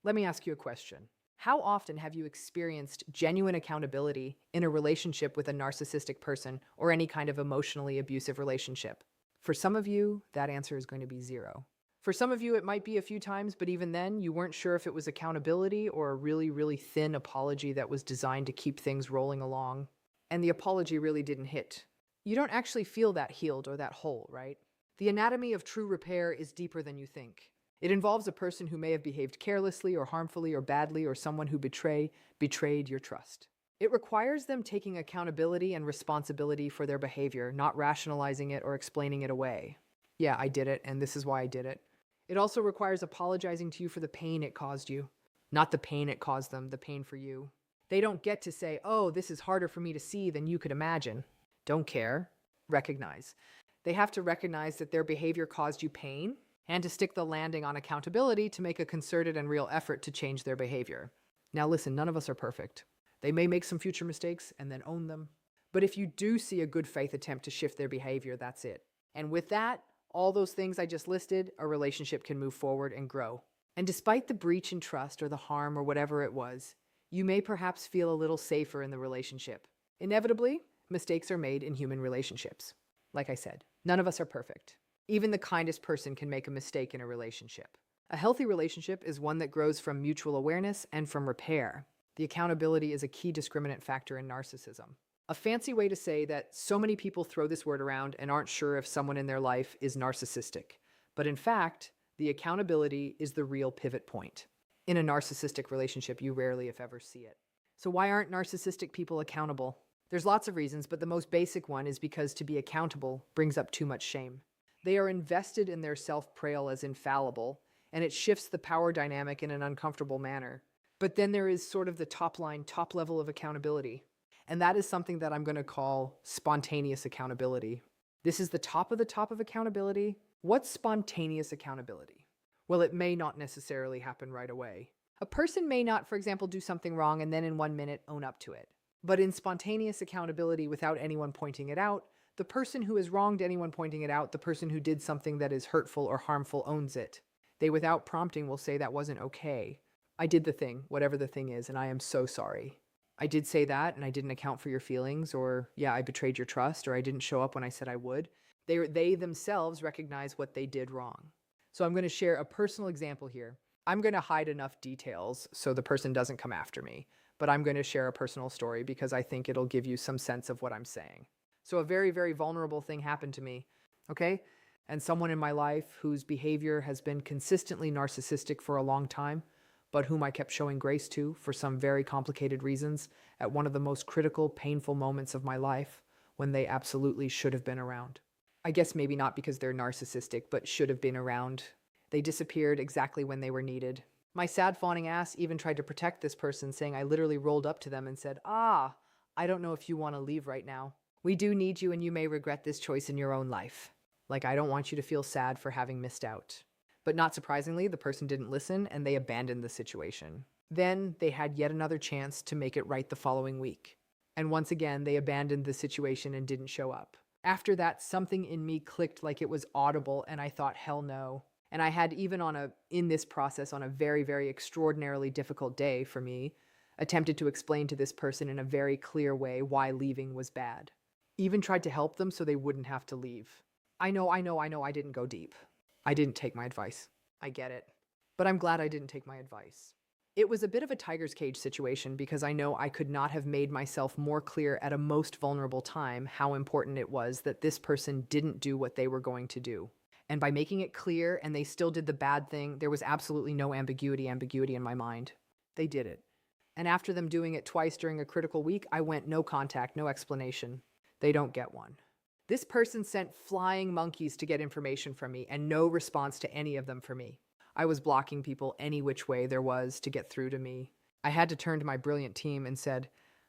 Let me ask you a question. How often have you experienced genuine accountability in a relationship with a narcissistic person or any kind of emotionally abusive relationship? For some of you, that answer is going to be zero. For some of you, it might be a few times, but even then, you weren't sure if it was accountability or a really, really thin apology that was designed to keep things rolling along. And the apology really didn't hit. You don't actually feel that healed or that whole, right? The anatomy of true repair is deeper than you think. It involves a person who may have behaved carelessly or harmfully or badly, or someone who betrayed your trust. It requires them taking accountability and responsibility for their behavior, not rationalizing it or explaining it away. Yeah, I did it, and this is why I did it. It also requires apologizing to you for the pain it caused you. Not the pain it caused them, the pain for you. They don't get to say, oh, this is harder for me to see than you could imagine. Don't care. Recognize. They have to recognize that their behavior caused you pain and to stick the landing on accountability to make a concerted and real effort to change their behavior. Now listen, none of us are perfect. They may make some future mistakes and then own them. But if you do see a good faith attempt to shift their behavior, that's it. And with that, all those things I just listed, a relationship can move forward and grow. And despite the breach in trust or the harm or whatever it was, you may perhaps feel a little safer in the relationship. Inevitably, mistakes are made in human relationships. Like I said, none of us are perfect. Even the kindest person can make a mistake in a relationship. A healthy relationship is one that grows from mutual awareness and from repair. The accountability is a key discriminant factor in narcissism. A fancy way to say that so many people throw this word around and aren't sure if someone in their life is narcissistic. But in fact, the accountability is the real pivot point. In a narcissistic relationship, you rarely, if ever, see it. So why aren't narcissistic people accountable? There's lots of reasons, but the most basic one is because to be accountable brings up too much shame. They are invested in their self-portrayal as infallible, and it shifts the power dynamic in an uncomfortable manner. But then there is sort of the top line, top level of accountability. And that is something that I'm going to call spontaneous accountability. This is the top of accountability. What's spontaneous accountability? Well, it may not necessarily happen right away. A person may not, for example, do something wrong and then in 1 minute own up to it. But in spontaneous accountability without anyone pointing it out, the person who has wronged anyone pointing it out, the person who did something that is hurtful or harmful owns it. They, without prompting, will say that wasn't okay. I did the thing, whatever the thing is, and I am so sorry. I did say that, and I didn't account for your feelings, or yeah, I betrayed your trust, or I didn't show up when I said I would. They themselves recognize what they did wrong. So I'm going to share a personal example here. I'm going to hide enough details so the person doesn't come after me, but I'm going to share a personal story because I think it'll give you some sense of what I'm saying. So a very, very vulnerable thing happened to me, okay? And someone in my life whose behavior has been consistently narcissistic for a long time, but whom I kept showing grace to for some very complicated reasons at one of the most critical, painful moments of my life when they absolutely should have been around. I guess maybe not because they're narcissistic, but should have been around. They disappeared exactly when they were needed. My sad fawning ass even tried to protect this person, saying I literally rolled up to them and said, I don't know if you want to leave right now. We do need you and you may regret this choice in your own life. Like, I don't want you to feel sad for having missed out. But not surprisingly, the person didn't listen and they abandoned the situation. Then they had yet another chance to make it right the following week. And once again, they abandoned the situation and didn't show up. After that, something in me clicked like it was audible and I thought, hell no. And I had even in this process on a very, very extraordinarily difficult day for me, attempted to explain to this person in a very clear way why leaving was bad. Even tried to help them so they wouldn't have to leave. I know, I didn't go deep. I didn't take my advice. I get it. But I'm glad I didn't take my advice. It was a bit of a tiger's cage situation because I know I could not have made myself more clear at a most vulnerable time how important it was that this person didn't do what they were going to do. And by making it clear and they still did the bad thing, there was absolutely no ambiguity in my mind. They did it. And after them doing it twice during a critical week, I went no contact, no explanation. They don't get one. This person sent flying monkeys to get information from me and no response to any of them for me. I was blocking people any which way there was to get through to me. I had to turn to my brilliant team and said,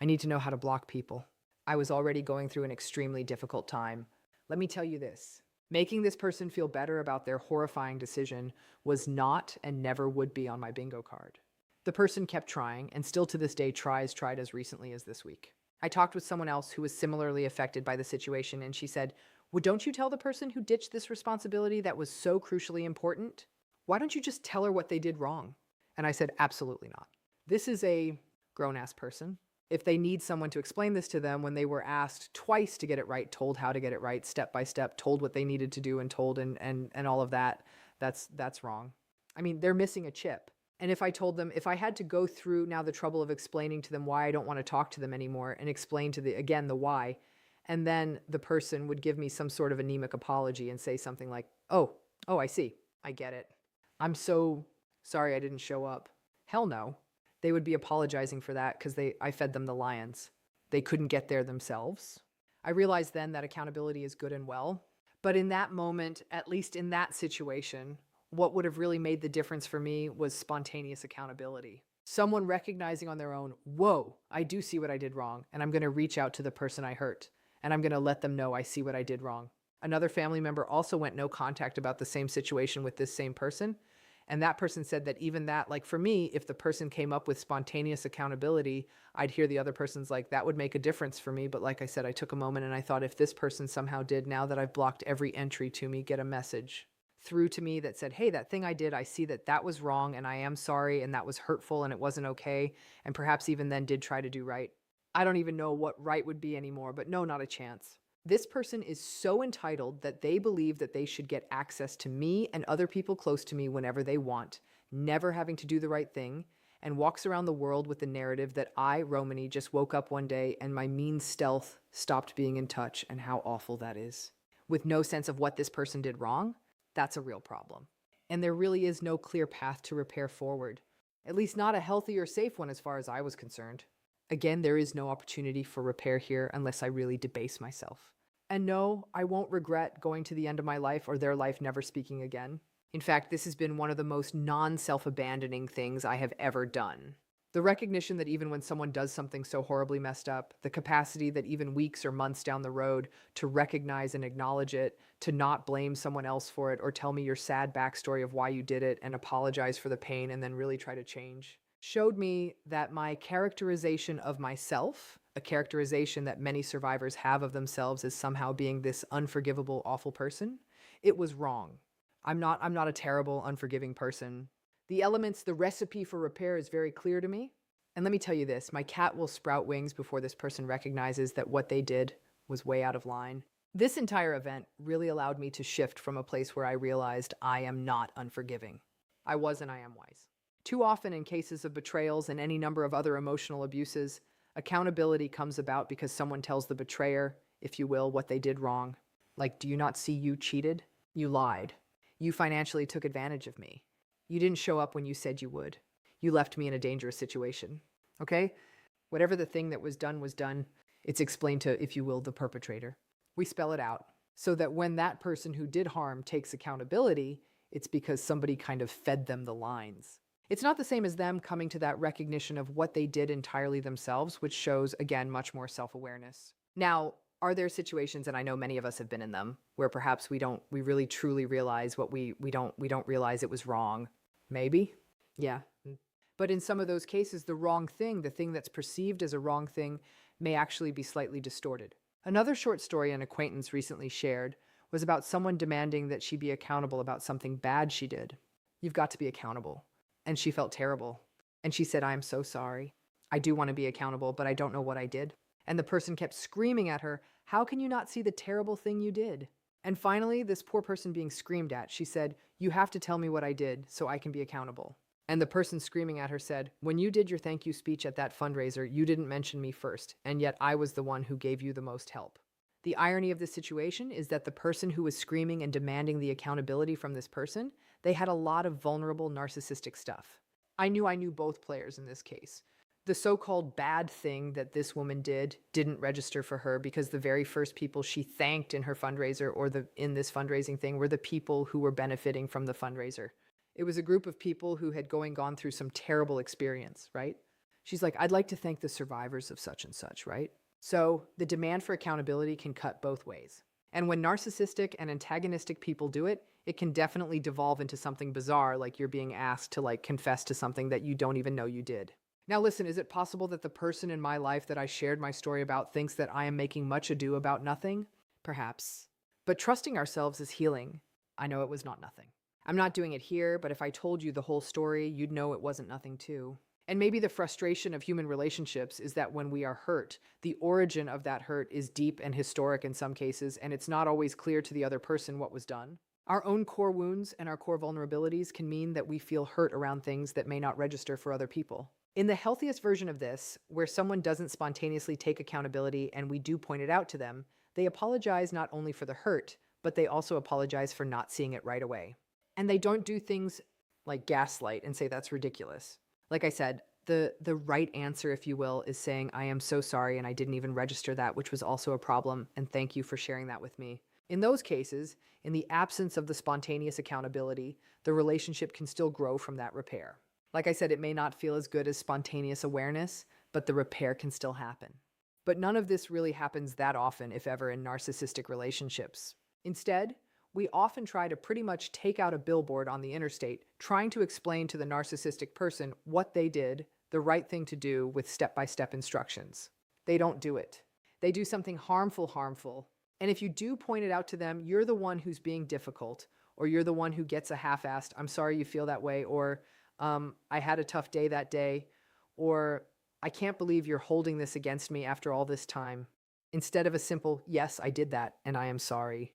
I need to know how to block people. I was already going through an extremely difficult time. Let me tell you this. Making this person feel better about their horrifying decision was not and never would be on my bingo card. The person kept trying and still to this day tried as recently as this week. I talked with someone else who was similarly affected by the situation and she said, well, don't you tell the person who ditched this responsibility that was so crucially important? Why don't you just tell her what they did wrong? And I said, absolutely not. This is a grown-ass person. If they need someone to explain this to them when they were asked twice to get it right, told how to get it right, step by step, told what they needed to do and told and all of that, that's wrong. I mean, they're missing a chip. And if I told them, if I had to go through now the trouble of explaining to them why I don't want to talk to them anymore and explain to the why, and then the person would give me some sort of anemic apology and say something like, oh, I see. I get it. I'm so sorry I didn't show up. Hell no. They would be apologizing for that because I fed them the lions. They couldn't get there themselves. I realized then that accountability is good and well. But in that moment, at least in that situation, what would have really made the difference for me was spontaneous accountability. Someone recognizing on their own, whoa, I do see what I did wrong, and I'm going to reach out to the person I hurt, and I'm going to let them know I see what I did wrong. Another family member also went no contact about the same situation with this same person. And that person said that even that, like for me, if the person came up with spontaneous accountability, I'd hear the other person's like, that would make a difference for me. But like I said, I took a moment and I thought if this person somehow did, now that I've blocked every entry to me, get a message through to me that said, hey, that thing I did, I see that that was wrong and I am sorry and that was hurtful and it wasn't okay. And perhaps even then did try to do right. I don't even know what right would be anymore, but no, not a chance. This person is so entitled that they believe that they should get access to me and other people close to me whenever they want, never having to do the right thing, and walks around the world with the narrative that I, Romany, just woke up one day and my mean stealth stopped being in touch and how awful that is. With no sense of what this person did wrong, that's a real problem. And there really is no clear path to repair forward, at least not a healthy or safe one as far as I was concerned. Again, there is no opportunity for repair here unless I really debase myself. And no, I won't regret going to the end of my life or their life never speaking again. In fact, this has been one of the most non-self-abandoning things I have ever done. The recognition that even when someone does something so horribly messed up, the capacity that even weeks or months down the road to recognize and acknowledge it, to not blame someone else for it or tell me your sad backstory of why you did it and apologize for the pain and then really try to change, showed me that my characterization of myself, a characterization that many survivors have of themselves as somehow being this unforgivable, awful person, it was wrong. I'm not a terrible, unforgiving person. The elements, the recipe for repair is very clear to me. And let me tell you this, my cat will sprout wings before this person recognizes that what they did was way out of line. This entire event really allowed me to shift from a place where I realized I am not unforgiving. I was and I am wise. Too often in cases of betrayals and any number of other emotional abuses, accountability comes about because someone tells the betrayer, if you will, what they did wrong. Like, do you not see you cheated? You lied. You financially took advantage of me. You didn't show up when you said you would. You left me in a dangerous situation. Okay? Whatever the thing that was done, it's explained to, if you will, the perpetrator. We spell it out so that when that person who did harm takes accountability, it's because somebody kind of fed them the lines. It's not the same as them coming to that recognition of what they did entirely themselves, which shows, again, much more self-awareness. Now, are there situations, and I know many of us have been in them, where perhaps we really truly realize what we don't realize it was wrong? Maybe. Yeah. But in some of those cases, the wrong thing, the thing that's perceived as a wrong thing, may actually be slightly distorted. Another short story an acquaintance recently shared was about someone demanding that she be accountable about something bad she did. You've got to be accountable. And she felt terrible. And she said, I'm so sorry. I do want to be accountable, but I don't know what I did. And the person kept screaming at her, how can you not see the terrible thing you did? And finally, this poor person being screamed at, she said, you have to tell me what I did so I can be accountable. And the person screaming at her said, when you did your thank you speech at that fundraiser, you didn't mention me first, and yet I was the one who gave you the most help. The irony of this situation is that the person who was screaming and demanding the accountability from this person, they had a lot of vulnerable narcissistic stuff. I knew both players in this case. The so-called bad thing that this woman didn't register for her because the very first people she thanked in her fundraiser or in this fundraising thing were the people who were benefiting from the fundraiser. It was a group of people who had gone through some terrible experience, right? She's like, I'd like to thank the survivors of such and such, right? So the demand for accountability can cut both ways. And when narcissistic and antagonistic people do it, it can definitely devolve into something bizarre, like you're being asked to confess to something that you don't even know you did. Now listen, is it possible that the person in my life that I shared my story about thinks that I am making much ado about nothing? Perhaps. But trusting ourselves is healing. I know it was not nothing. I'm not doing it here, but if I told you the whole story, you'd know it wasn't nothing too. And maybe the frustration of human relationships is that when we are hurt, the origin of that hurt is deep and historic in some cases, and it's not always clear to the other person what was done. Our own core wounds and our core vulnerabilities can mean that we feel hurt around things that may not register for other people. In the healthiest version of this, where someone doesn't spontaneously take accountability and we do point it out to them, they apologize not only for the hurt, but they also apologize for not seeing it right away. And they don't do things like gaslight and say that's ridiculous. Like I said, the right answer, if you will, is saying, I am so sorry and I didn't even register that, which was also a problem, and thank you for sharing that with me. In those cases, in the absence of the spontaneous accountability, the relationship can still grow from that repair. Like I said, it may not feel as good as spontaneous awareness, but the repair can still happen. But none of this really happens that often, if ever, in narcissistic relationships. Instead, we often try to pretty much take out a billboard on the interstate, trying to explain to the narcissistic person what they did, the right thing to do with step-by-step instructions. They don't do it. They do something harmful. And if you do point it out to them, you're the one who's being difficult, or you're the one who gets a half-assed, I'm sorry you feel that way, or I had a tough day that day, or I can't believe you're holding this against me after all this time, instead of a simple, yes, I did that, and I am sorry.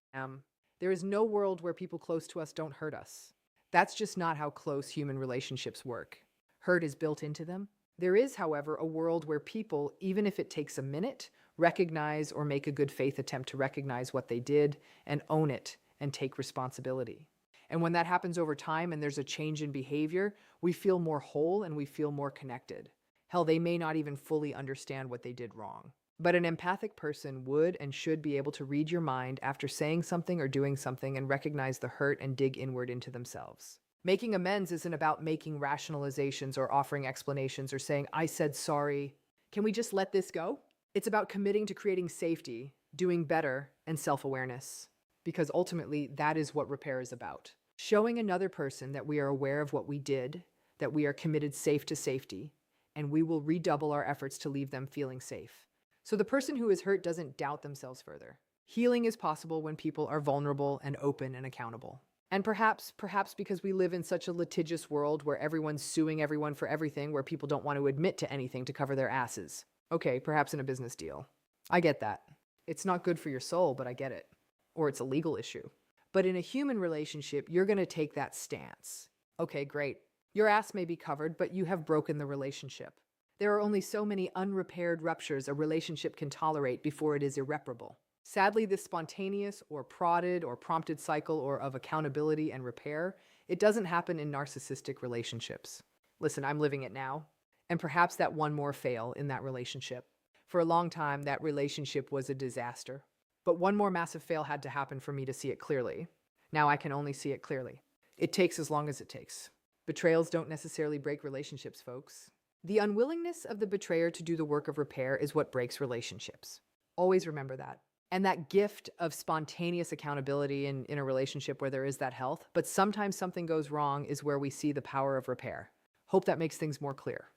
There is no world where people close to us don't hurt us. That's just not how close human relationships work. Hurt is built into them. There is, however, a world where people, even if it takes a minute, recognize or make a good faith attempt to recognize what they did and own it and take responsibility. And when that happens over time and there's a change in behavior, we feel more whole and we feel more connected. Hell, they may not even fully understand what they did wrong. But an empathic person would and should be able to read your mind after saying something or doing something and recognize the hurt and dig inward into themselves. Making amends isn't about making rationalizations or offering explanations or saying, I said sorry. Can we just let this go? It's about committing to creating safety, doing better, and self-awareness. Because ultimately, that is what repair is about. Showing another person that we are aware of what we did, that we are committed safe to safety, and we will redouble our efforts to leave them feeling safe. So the person who is hurt doesn't doubt themselves further. Healing is possible when people are vulnerable and open and accountable. And perhaps because we live in such a litigious world where everyone's suing everyone for everything, where people don't want to admit to anything to cover their asses. Okay, perhaps in a business deal. I get that. It's not good for your soul, but I get it. Or it's a legal issue. But in a human relationship, you're going to take that stance. Okay, great. Your ass may be covered, but you have broken the relationship. There are only so many unrepaired ruptures a relationship can tolerate before it is irreparable. Sadly, this spontaneous or prodded or prompted cycle or of accountability and repair, it doesn't happen in narcissistic relationships. Listen, I'm living it now. And perhaps that one more fail in that relationship. For a long time, that relationship was a disaster. But one more massive fail had to happen for me to see it clearly. Now I can only see it clearly. It takes as long as it takes. Betrayals don't necessarily break relationships, folks. The unwillingness of the betrayer to do the work of repair is what breaks relationships. Always remember that. And that gift of spontaneous accountability in a relationship where there is that health, but sometimes something goes wrong, is where we see the power of repair. Hope that makes things more clear.